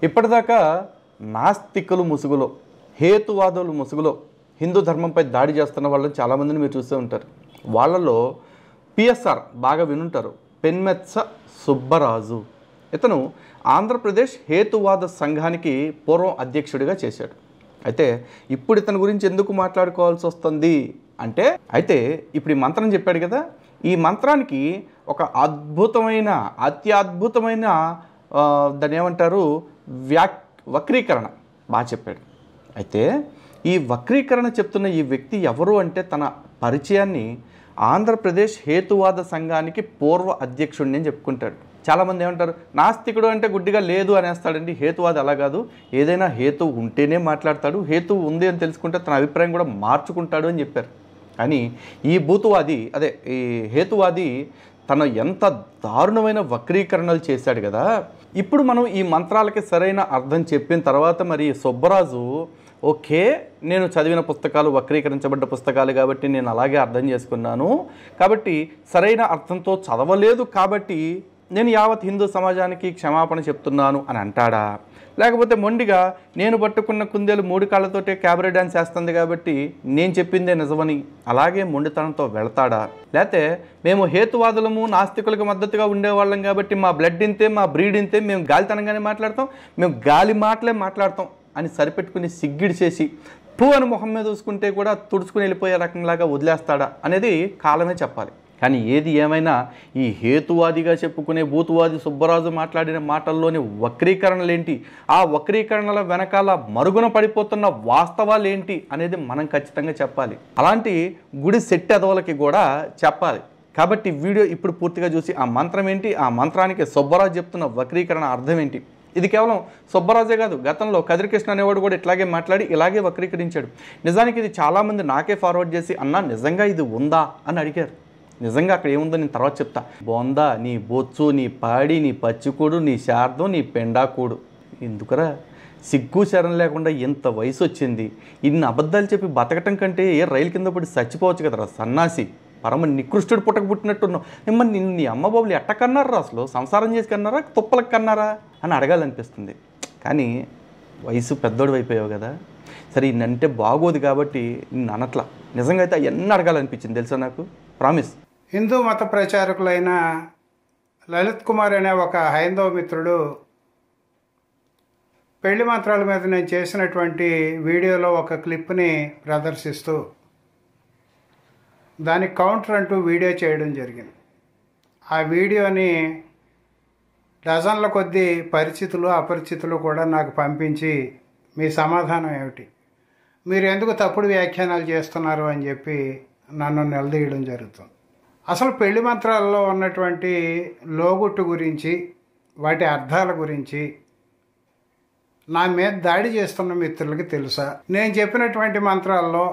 ఇప్పటిదాకా నాస్తికులు ముసుగులో, హేతువాదులు ముసుగులో హిందూ ధర్మంపై దాడి చేస్తున్న వాళ్ళని చాలామందిని మీరు చూస్తూ ఉంటారు. వాళ్ళలో పిఎస్ఆర్ బాగా వినుంటారు, పెన్మెత్స సుబ్బరాజు. ఇతను ఆంధ్రప్రదేశ్ హేతువాద సంఘానికి పూర్వం అధ్యక్షుడిగా చేశాడు. అయితే ఇప్పుడు ఇతని గురించి ఎందుకు మాట్లాడుకోవాల్సి వస్తుంది అంటే, ఇప్పుడు ఈ మంత్రం చెప్పాడు కదా, ఈ మంత్రానికి ఒక అద్భుతమైన, అత్యద్భుతమైన దాన్ని ఏమంటారు, వక్రీకరణ బాగా చెప్పాడు. అయితే ఈ వక్రీకరణ చెప్తున్న ఈ వ్యక్తి ఎవరు అంటే, తన పరిచయాన్ని ఆంధ్రప్రదేశ్ హేతువాద సంఘానికి పూర్వ అధ్యక్షుడిని అని చెప్పుకుంటాడు. చాలామంది ఏమంటారు, నాస్తికుడు అంటే గుడ్డిగా లేదు అనేస్తాడండి, హేతువాది అలా కాదు, ఏదైనా హేతు ఉంటేనే మాట్లాడతాడు, హేతు ఉంది అని తెలుసుకుంటే తన అభిప్రాయం కూడా మార్చుకుంటాడు అని చెప్పారు. కానీ ఈ ఈ హేతువాది తన ఎంత దారుణమైన వక్రీకరణలు చేశాడు కదా. ఇప్పుడు మనం ఈ మంత్రాలకి సరైన అర్థం చెప్పిన తర్వాత మరి సుబ్బరాజు, ఓకే నేను చదివిన పుస్తకాలు వక్రీకరించబడ్డ పుస్తకాలు కాబట్టి నేను అలాగే అర్థం చేసుకున్నాను, కాబట్టి సరైన అర్థంతో చదవలేదు కాబట్టి నేను యావత్ హిందూ సమాజానికి క్షమాపణ చెప్తున్నాను అని అంటాడా? లేకపోతే మొండిగా నేను పట్టుకున్న కుందేలు 3 కాళ్ళతోటే క్యాబరే డ్యాన్స్ వేస్తుంది కాబట్టి నేను చెప్పిందే నిజమని అలాగే మొండితనంతో వెళ్తాడా? లేకపోతే మేము హేతువాదులము, నాస్తికులకు మద్దతుగా ఉండేవాళ్ళం కాబట్టి మా బ్లడ్ ఇంతే, మా బ్రీడ్ ఇంతే, మేము గాలితనంగానే మాట్లాడతాం, మేము గాలి మాటలే మాట్లాడతాం అని సరిపెట్టుకుని సిగ్గిడి చేసి పూ అని మొహం మీద చూసుకుంటే కూడా తుడుచుకుని వెళ్ళిపోయే రకంలాగా వదిలేస్తాడా అనేది కాలమే చెప్పాలి. కానీ ఏది ఏమైనా ఈ హేతువాదిగా చెప్పుకునే భూతువాది సుబ్బరాజు మాట్లాడిన మాటల్లోని వక్రీకరణలేంటి, ఆ వక్రీకరణల వెనకాల మరుగున పడిపోతున్న వాస్తవాలు ఏంటి అనేది మనం ఖచ్చితంగా చెప్పాలి. అలాంటి గుడి సెట్ ఎదవలకి కూడా చెప్పాలి. కాబట్టి వీడియో ఇప్పుడు పూర్తిగా చూసి ఆ మంత్రం ఏంటి, ఆ మంత్రానికి సుబ్బరాజు చెప్తున్న వక్రీకరణ అర్థం ఏంటి. ఇది కేవలం సుబ్బరాజే కాదు, గతంలో కదిరికృష్ణ అనేవాడు కూడా ఇట్లాగే మాట్లాడి ఇలాగే వక్రీకరించాడు. నిజానికి ఇది చాలామంది నాకే ఫార్వర్డ్ చేసి, అన్నా నిజంగా ఇది ఉందా అని అడిగారు. నిజంగా అక్కడ ఏముందో నేను తర్వాత చెప్తా. బొందా, నీ బొచ్చు, నీ పాడి, నీ పచ్చికూడు, నీ శార్థం, నీ పెండాకూడు, ఎందుకురా సిగ్గు శరం లేకుండా ఇంత వయసు వచ్చింది, ఇన్ని అబద్ధాలు చెప్పి బతకటం కంటే ఏ రైలు కింద పడి చచ్చిపోవచ్చు కదరా సన్నాసి, పరమ నికృష్టుడు పుట్టకపోతున్నట్టున్నావు. మిమ్మల్ని నీ అమ్మ బాబులు ఎట్ట కన్నారా, అసలు సంసారం చేసి కన్నారా, తుప్పలకు కన్నారా అని అడగాలనిపిస్తుంది. కానీ వయసు పెద్దోడు అయిపోయావు కదా, సరే ఇన్నంటే బాగోదు కాబట్టి నిన్ను అనట్లా. నిజంగా అయితే అవన్నీ అడగాలనిపించింది తెలుసా నాకు, ప్రామిస్. హిందూ మత ప్రచారకులైన లలిత్ కుమార్ అనే ఒక హైందవ మిత్రుడు పెళ్లి మంత్రాల మీద నేను చేసినటువంటి వీడియోలో ఒక క్లిప్ని ప్రదర్శిస్తూ దానికి కౌంటర్ అంటూ వీడియో చేయడం జరిగింది. ఆ వీడియోని డజన్ల కొద్దీ పరిచితులు అపరిచితులు కూడా నాకు పంపించి, మీ సమాధానం ఏమిటి, మీరు ఎందుకు తప్పుడు వ్యాఖ్యానాలు చేస్తున్నారు అని చెప్పి నన్ను నిలదీయడం జరుగుతుంది. అసలు పెళ్లి మంత్రాల్లో ఉన్నటువంటి లోగుట్టు గురించి, వాటి అర్థాల గురించి నా మీద దాడి చేస్తున్న మిత్రులకి తెలుసా? నేను చెప్పినటువంటి మంత్రాల్లో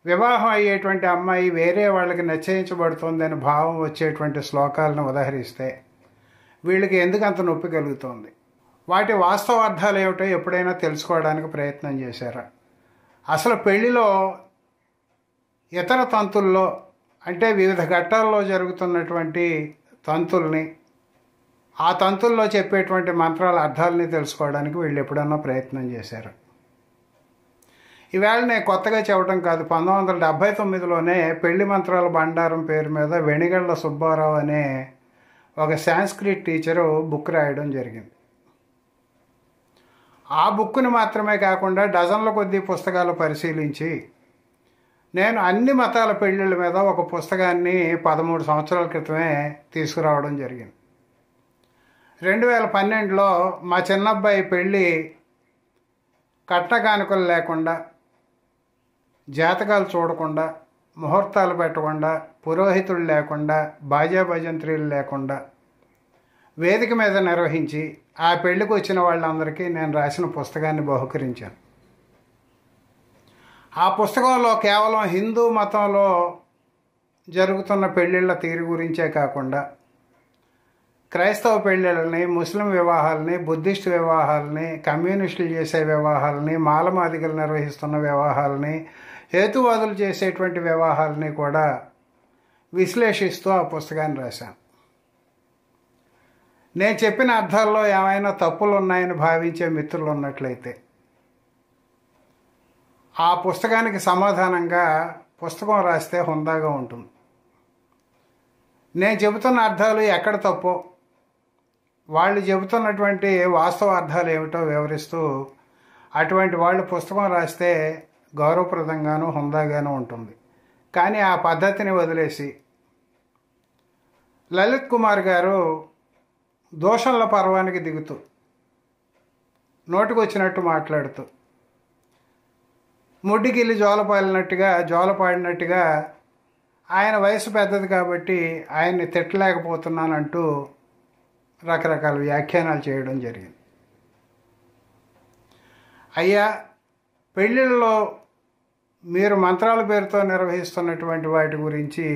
వివాహం అయ్యేటువంటి అమ్మాయి వేరే వాళ్ళకి నిశ్చయించబడుతుందని భావం వచ్చేటువంటి శ్లోకాలను ఉదహరిస్తే వీళ్ళకి ఎందుకు అంత నొప్పి కలుగుతుంది? వాటి వాస్తవ అర్థాలు ఏమిటో ఎప్పుడైనా తెలుసుకోవడానికి ప్రయత్నం చేశారా? అసలు పెళ్లిలో ఇతర తంతుల్లో, అంటే వివిధ ఘట్టాల్లో జరుగుతున్నటువంటి తంతుల్ని, ఆ తంతుల్లో చెప్పేటువంటి మంత్రాల అర్థాలని తెలుసుకోవడానికి వీళ్ళు ఎప్పుడన్నా ప్రయత్నం చేశారు? ఈవేళ నేను కొత్తగా చెప్పడం కాదు, 1979లోనే పెళ్లి మంత్రాల బండారం పేరు మీద వెణిగళ్ల సుబ్బారావు అనే ఒక సాంస్క్రిట్ టీచరు బుక్ రాయడం జరిగింది. ఆ బుక్ని మాత్రమే కాకుండా డజన్ల కొద్దీ పుస్తకాలు పరిశీలించి నేను అన్ని మతాల పెళ్ళిళ్ళ మీద ఒక పుస్తకాన్ని 13 సంవత్సరాల క్రితమే తీసుకురావడం జరిగింది. 2012లో మా చిన్నబ్బాయి పెళ్ళి కట్న కానుకలు లేకుండా, జాతకాలు చూడకుండా, ముహూర్తాలు పెట్టకుండా, పురోహితులు లేకుండా, బాజా భజంత్రీలు లేకుండా వేదిక మీద నిర్వహించి ఆ పెళ్లికి వచ్చిన వాళ్ళందరికీ నేను రాసిన పుస్తకాన్ని బహుకరించాను. ఆ పుస్తకంలో కేవలం హిందూ మతంలో జరుగుతున్న పెళ్ళిళ్ళ తీరు గురించే కాకుండా క్రైస్తవ పెళ్ళిళ్ళని, ముస్లిం వివాహాలని, బుద్ధిస్ట్ వివాహాలని, కమ్యూనిస్టులు చేసే వివాహాలని, మాలమాదిగలు నిర్వహిస్తున్న వివాహాలని, హేతువాదులు చేసేటువంటి వివాహాలని కూడా విశ్లేషిస్తూ ఆ పుస్తకాన్ని రాశాను. నేను చెప్పిన అర్థాల్లో ఏమైనా తప్పులు ఉన్నాయని భావించే మిత్రులు ఉన్నట్లయితే ఆ పుస్తకానికి సమాధానంగా పుస్తకం రాస్తే హుందాగా ఉంటుంది. నేను చెబుతున్న అర్థాలు ఎక్కడ తప్పో, వాళ్ళు చెబుతున్నటువంటి వాస్తవ అర్థాలు ఏమిటో వివరిస్తూ అటువంటి వాళ్ళు పుస్తకం రాస్తే గౌరవప్రదంగాను హుందాగాను ఉంటుంది. కానీ ఆ పద్ధతిని వదిలేసి లలిత్ కుమార్ గారు దోషంల పర్వానికి దిగుతూ నోటికొచ్చినట్టు మాట్లాడుతూ ముడ్డికిల్లి జోలపాడినట్టుగా ఆయన వయసు పెద్దది కాబట్టి ఆయన్ని తిట్టలేకపోతున్నానంటూ రకరకాల వ్యాఖ్యానాలు చేయడం జరిగింది. అయ్యా, పెళ్ళిళ్ళలో మీరు మంత్రాల పేరుతో నిర్వహిస్తున్నటువంటి వాటి గురించి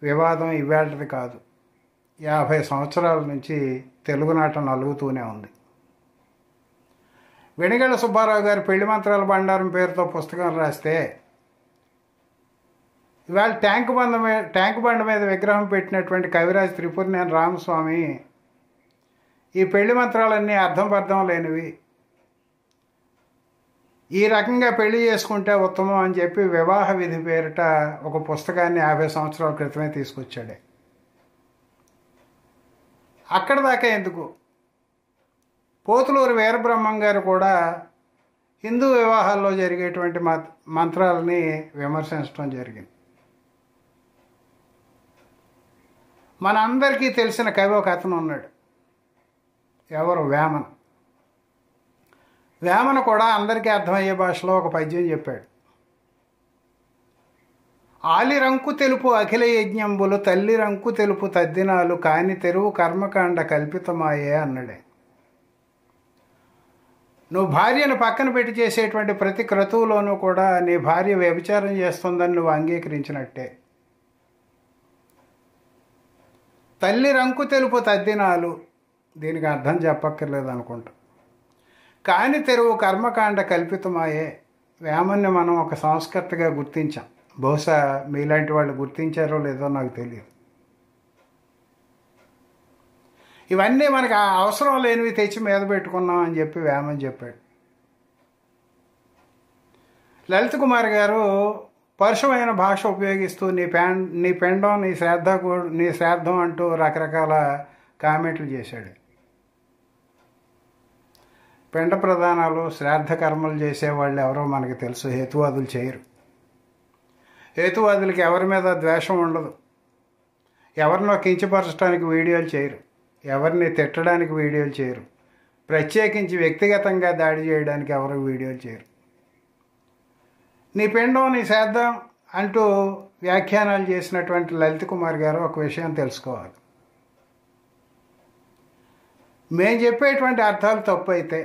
వివాదం ఇవాళది కాదు. 50 సంవత్సరాల నుంచి తెలుగునాట నలుగుతూనే ఉంది. వెనిగళ్ల సుబ్బారావు గారు పెళ్లి మంత్రాల బండారం పేరుతో పుస్తకం రాస్తే ఇవాళ ట్యాంక్ బండ మీద విగ్రహం పెట్టినటువంటి కవిరాజ్ త్రిపురనేని రామస్వామి ఈ పెళ్లి మంత్రాలన్నీ అర్థం లేనివి, ఈ రకంగా పెళ్లి చేసుకుంటే ఉత్తమం అని చెప్పి వివాహ విధి పేరిట ఒక పుస్తకాన్ని 50 సంవత్సరాల క్రితమే తీసుకొచ్చాడే. అక్కడ దాకా ఎందుకు, పోతులూరు వీరబ్రహ్మం గారు కూడా హిందూ వివాహాల్లో జరిగేటువంటి మంత్రాలని విమర్శించడం జరిగింది. మనందరికీ తెలిసిన కవి ఒక అతను ఉన్నాడు. ఎవరు? వేమన. వేమన కూడా అందరికీ అర్థమయ్యే భాషలో ఒక పద్యం చెప్పాడు. ఆలిరంకు తెలుపు అఖిల యజ్ఞంబులు, తల్లి రంకు తెలుపు తద్దినాలు, కాని తెరువు కర్మకాండ కల్పితమాయే అన్నాడే. నువ్వు భార్యను పక్కన పెట్టి చేసేటువంటి ప్రతి క్రతువులోనూ కూడా నీ భార్య వ్యభిచారం చేస్తుందని నువ్వు అంగీకరించినట్టే. తల్లి రంకు తెలుపు తద్దినాలు, దీనికి అర్థం చెప్పక్కర్లేదు అనుకుంటా. కాని తెరువు కర్మకాండ కల్పితమాయే. వేమన్ని మనం ఒక సంస్కర్తగా గుర్తించాం. బహుశా మీలాంటి వాళ్ళు గుర్తించారో లేదో నాకు తెలియదు. ఇవన్నీ మనకు అవసరం లేనివి తెచ్చి మీద పెట్టుకున్నాం అని చెప్పి వేమని చెప్పాడు. లలిత్ కుమార్ గారు పరుషమైన భాష ఉపయోగిస్తూ నీ పెండం నీ శ్రాద్ధం అంటూ రకరకాల కామెంట్లు చేశాడు. పిండ ప్రదానాలు శ్రాద్ధ కర్మలు చేసేవాళ్ళు ఎవరో మనకు తెలుసు. హేతువాదులు చేయరు. హేతువాదులకి ఎవరి మీద ద్వేషం ఉండదు. ఎవరినో కించపరచడానికి వీడియోలు చేయరు. ఎవరిని తిట్టడానికి వీడియోలు చేయరు. ప్రత్యేకించి వ్యక్తిగతంగా దాడి చేయడానికి ఎవరు వీడియోలు చేయరు. నీ పిండం నీ శ్రాద్ధం అంటూ వ్యాఖ్యానాలు చేసినటువంటి లలిత్ కుమార్ గారు ఒక విషయం తెలుసుకోవాలి. మేము చెప్పేటువంటి అర్థాలు తప్పు అయితే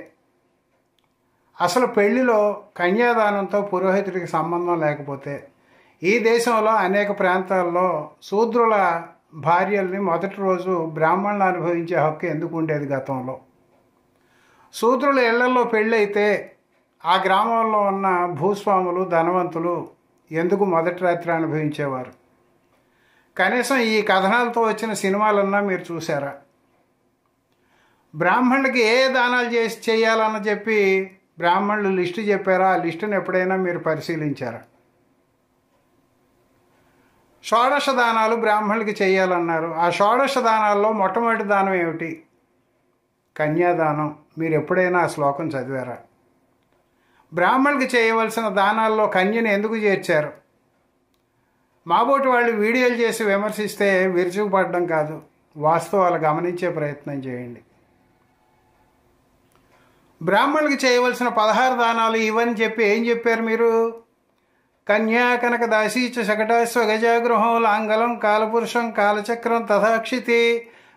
అసలు పెళ్లిలో కన్యాదానంతో పురోహితుడికి సంబంధం లేకపోతే ఈ దేశంలో అనేక ప్రాంతాల్లో శూద్రుల భార్యల్ని మొదటి రోజు బ్రాహ్మణులు అనుభవించే హక్కు ఎందుకు ఉండేది? గతంలో శూద్రుల ఇళ్లలో పెళ్ళైతే ఆ గ్రామంలో ఉన్న భూస్వాములు ధనవంతులు ఎందుకు మొదటి రాత్రి అనుభవించేవారు? కనీసం ఈ కథనాలతో వచ్చిన సినిమాలన్నా మీరు చూసారా? బ్రాహ్మణులకి ఏ దానాలు చేయాలని చెప్పి బ్రాహ్మణులు లిస్టు చెప్పారా? ఆ లిస్టును ఎప్పుడైనా మీరు పరిశీలించారా? షోడశ దానాలు బ్రాహ్మణులకి చేయాలన్నారు. ఆ షోడశ దానాల్లో మొట్టమొదటి దానం ఏమిటి? కన్యాదానం. మీరు ఎప్పుడైనా ఆ శ్లోకం చదివారా? బ్రాహ్మణులకి చేయవలసిన దానాల్లో కన్యను ఎందుకు చేర్చారు? మాబోటి వాళ్ళు వీడియోలు చేసి విమర్శిస్తే విరుచుకుపడడం కాదు, వాస్తవాలు గమనించే ప్రయత్నం చేయండి. బ్రాహ్మణులకి చేయవలసిన 16 దానాలు ఇవని చెప్పి ఏం చెప్పారు మీరు? కన్యా కనక దాసీచ శకటాశ్వ గజాగృహం లాంగలం కాలపురుషం కాలచక్రం తథాక్షితి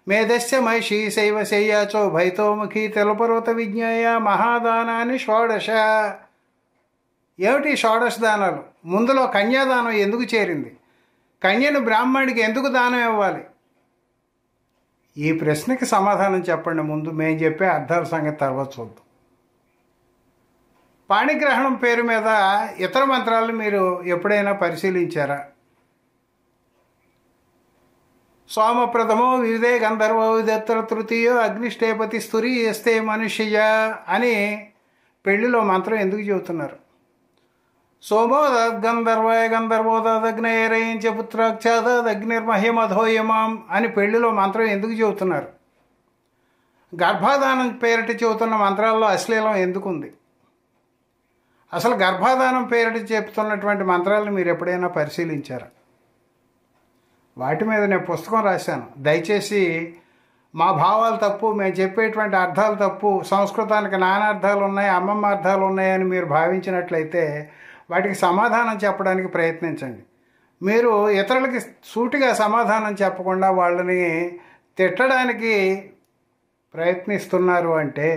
మేధస్య మహిషి శైవ శయ్యాచో భైతోముఖి తెలపర్వత విజ్ఞాయ మహాదానాన్ని షోడశ. ఏమిటి షోడశ దానాలు? ముందులో కన్యాదానం ఎందుకు చేరింది? కన్యను బ్రాహ్మణుడికి ఎందుకు దానం ఇవ్వాలి? ఈ ప్రశ్నకి సమాధానం చెప్పండి. ముందు మేము చెప్పే అర్థాల సంగతి తర్వాత చూద్దాం. పాణిగ్రహణం పేరు మీద ఇతర మంత్రాలను మీరు ఎప్పుడైనా పరిశీలించారా? సోమప్రథమో వివిధే గంధర్వో విదత్తర తృతీయో అగ్నిష్టేపతి స్తురి ఎస్తే మనుష్య అని పెళ్లిలో మంత్రం ఎందుకు చెబుతున్నారు? సోమోదద్గంధర్వాయ గంధర్వోదగ్నేరయించ పుత్రాక్షాదగ్నిర్మహ్యమధోయమాం అని పెళ్లిలో మంత్రం ఎందుకు చెబుతున్నారు? గర్భాధానం పేరిట చెబుతున్న మంత్రాల్లో అశ్లీలం ఎందుకుంది? అసలు గర్భాధానం పేరిట చెప్తున్నటువంటి మంత్రాలను మీరు ఎప్పుడైనా పరిశీలించారా? వాటి మీద నేను పుస్తకం రాశాను. దయచేసి మా భావాలు తప్పు, మేము చెప్పేటువంటి అర్థాలు తప్పు, సంస్కృతానికి నానార్థాలు ఉన్నాయి, అమ్మమ్మ అర్థాలు ఉన్నాయని మీరు భావించినట్లయితే వాటికి సమాధానం చెప్పడానికి ప్రయత్నించండి. మీరు ఇతరులకి సూటిగా సమాధానం చెప్పకుండా వాళ్ళని తిట్టడానికి ప్రయత్నిస్తున్నారు అంటే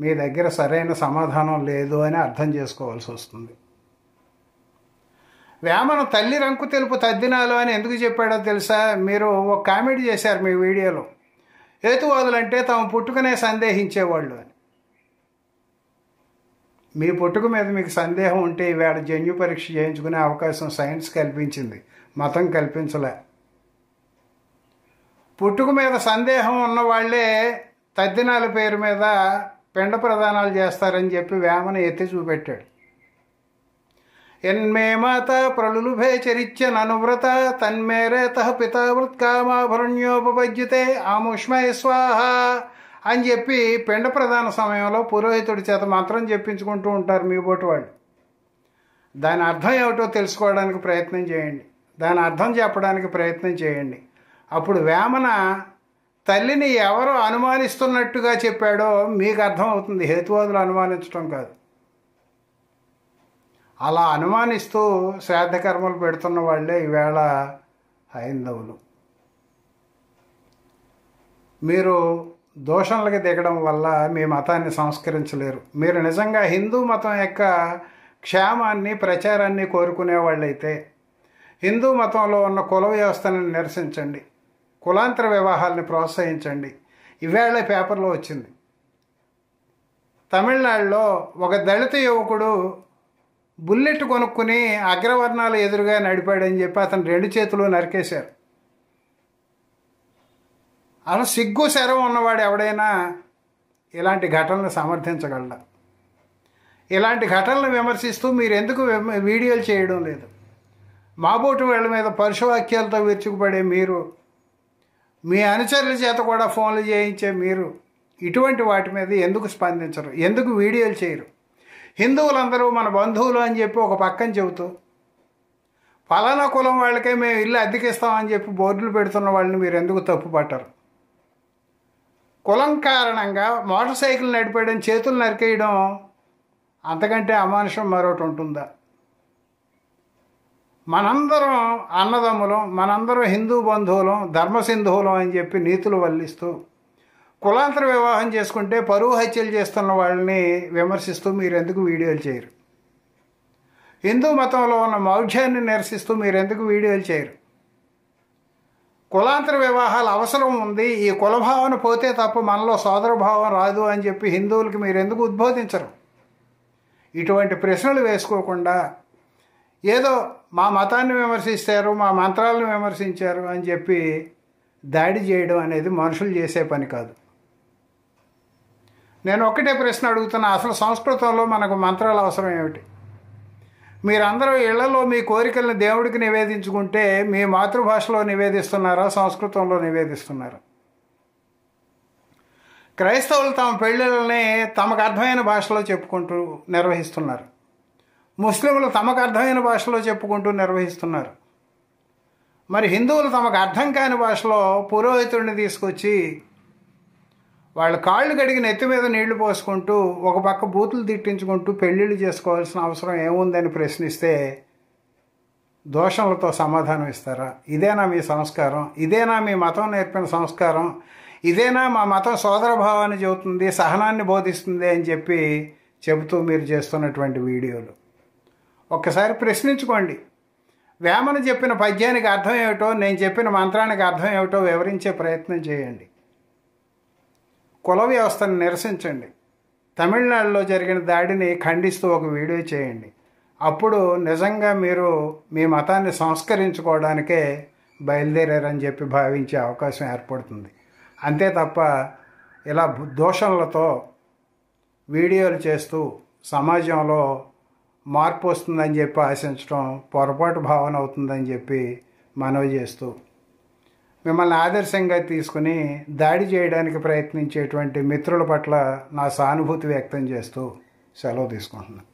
మీ దగ్గర సరైన సమాధానం లేదు అని అర్థం చేసుకోవాల్సి వస్తుంది. వేమన తల్లి రంకు తెలుపు తద్దినాలు అని ఎందుకు చెప్పాడో తెలుసా? మీరు ఒక కామెంట్ చేశారు మీ వీడియోలో, హేతువాదులంటే తమ పుట్టుకనే సందేహించేవాళ్ళు అని. మీ పుట్టుక మీద మీకు సందేహం ఉంటే ఈవేళ జన్యు పరీక్ష చేయించుకునే అవకాశం సైన్స్ కల్పించింది, మతం కల్పించలే. పుట్టుక మీద సందేహం ఉన్న వాళ్ళే తద్దినాల పేరు మీద పిండ ప్రదానాలు చేస్తారని చెప్పి వేమన ఎత్తి చూపెట్టాడు. ఎన్మే మాత ప్రలుభే చరిత్య ననువ్రత తన్మేరేత పితావృత్కామాభరణ్యోపపజ్యతే ఆముష్మై స్వాహ అని చెప్పి పిండ ప్రదాన సమయంలో పురోహితుడి చేత మంత్రం చెప్పించుకుంటూ ఉంటారు మీ బోటి వాళ్ళు. దాని అర్థం ఏమిటో తెలుసుకోవడానికి ప్రయత్నం చేయండి, దాని అర్థం చెప్పడానికి ప్రయత్నం చేయండి. అప్పుడు వేమన తల్లిని ఎవరో అనుమానిస్తున్నట్టుగా చెప్పాడో మీకు అర్థం అవుతుంది, హేతువాదులు అనుమానించడం కాదు. అలా అనుమానిస్తూ శ్రాద్ధ కర్మలు పెడుతున్న వాళ్ళే ఈవేళ హైందవులు. మీరు దోషణలకు దిగడం వల్ల మీ మతాన్ని సంస్కరించలేరు. మీరు నిజంగా హిందూ మతం యొక్క క్షేమాన్ని ప్రచారాన్ని కోరుకునే వాళ్ళైతే హిందూ మతంలో ఉన్న కుల వ్యవస్థను నిరసించండి, కులాంతర వివాహాలని ప్రోత్సహించండి. ఈవేళ పేపర్లో వచ్చింది, తమిళనాడులో ఒక దళిత యువకుడు బుల్లెట్ కొనుక్కుని అగ్రవర్ణాలు ఎదురుగా నడిపాడని చెప్పి అతను 2 చేతులు నరికేశారు. అలా సిగ్గు శరం ఉన్నవాడు ఎవడైనా ఇలాంటి ఘటనలు సమర్థించగలడా? ఇలాంటి ఘటనలు విమర్శిస్తూ మీరు ఎందుకు వీడియోలు చేయడం లేదు? మాబోటు వాళ్ళ మీద పరుషవాక్యాలతో విరుచుకుపడే మీరు, మీ అనుచరుల చేత కూడా ఫోన్లు చేయించే మీరు ఇటువంటి వాటి మీద ఎందుకు స్పందించరు? ఎందుకు వీడియోలు చేయరు? హిందువులందరూ మన బంధువులు అని చెప్పి ఒక పక్కన చెబుతూ ఫలానా కులం వాళ్ళకే మేము ఇల్లు అద్దెకిస్తామని చెప్పి బోర్డులు పెడుతున్న వాళ్ళని మీరు ఎందుకు తప్పు పట్టరు? కులం కారణంగా మోటార్ సైకిల్ నడిపేయడం, చేతులు నరికేయడం అంతకంటే అమానుషం మరొకటి ఉంటుందా? మనందరం అన్నదమ్ములం, మనందరం హిందూ బంధువులం, ధర్మసింధువులం అని చెప్పి నీతులు వల్లిస్తూ కులాంతర వివాహం చేసుకుంటే పరువు హత్యలు చేస్తున్న వాళ్ళని విమర్శిస్తూ మీరు ఎందుకు వీడియోలు చేయరు? హిందూ మతంలో ఉన్న మౌఢ్యాన్ని నిరసిస్తూ మీరు ఎందుకు వీడియోలు చేయరు? కులాంతర వివాహాలు అవసరం ఉంది, ఈ కులభావన పోతే తప్ప మనలో సోదరభావం రాదు అని చెప్పి హిందువులకి మీరు ఎందుకు ఉద్బోధించరు? ఇటువంటి ప్రశ్నలు వేసుకోకుండా ఏదో మా మతాన్ని విమర్శిస్తారు, మా మంత్రాలను విమర్శించారు అని చెప్పి దాడి చేయడం అనేది మనుషులు చేసే పని కాదు. నేను ఒక్కటే ప్రశ్న అడుగుతున్నా, అసలు సంస్కృతంలో మనకు మంత్రాలు అవసరం ఏమిటి? మీరందరూ ఇళ్లలో మీ కోరికలను దేవుడికి నివేదించుకుంటే మీ మాతృభాషలో నివేదిస్తున్నారా, సంస్కృతంలో నివేదిస్తున్నారా? క్రైస్తవులు తమ పెళ్ళిళ్ళని తమకు అర్థమైన భాషలో చెప్పుకుంటూ నిర్వహిస్తున్నారు, ముస్లింలు తమకు అర్థమైన భాషలో చెప్పుకుంటూ నిర్వహిస్తున్నారు. మరి హిందువులు తమకు అర్థం కాని భాషలో పురోహితుడిని తీసుకొచ్చి వాళ్ళ కాళ్ళు కడిగి నెత్తి మీద నీళ్లు పోసుకుంటూ ఒక పక్క బూతులు తిట్టించుకుంటూ పెళ్ళిళ్ళు చేసుకోవాల్సిన అవసరం ఏముందని ప్రశ్నిస్తే దోషములతో సమాధానం ఇస్తారా? ఇదేనా మీ సంస్కారం? ఇదేనా మీ మతం నేర్పిన సంస్కారం? ఇదేనా మా మతం సోదరభావాన్ని చెబుతుంది, సహనాన్ని బోధిస్తుంది అని చెప్పి చెబుతూ మీరు చేస్తున్నటువంటి వీడియోలు ఒక్కసారి ప్రశ్నించుకోండి. వేమన చెప్పిన పద్యానికి అర్థం ఏమిటో, నేను చెప్పిన మంత్రానికి అర్థం ఏమిటో వివరించే ప్రయత్నం చేయండి. కుల వ్యవస్థను నిరసించండి. తమిళనాడులో జరిగిన దాడిని ఖండిస్తూ ఒక వీడియో చేయండి. అప్పుడు నిజంగా మీరు మీ మతాన్ని సంస్కరించుకోవడానికే బయలుదేరారని చెప్పి భావించే అవకాశం ఏర్పడుతుంది. అంతే తప్ప ఇలా దూషణలతో వీడియోలు చేస్తూ సమాజంలో మార్పు వస్తుందని చెప్పి ఆశించడం పొరపాటు భావన అవుతుందని చెప్పి మనవి చేస్తూ, మిమ్మల్ని ఆదర్శంగా తీసుకుని దాడి చేయడానికి ప్రయత్నించేటువంటి మిత్రుల పట్ల నా సానుభూతి వ్యక్తం చేస్తూ సెలవు తీసుకుంటున్నాను.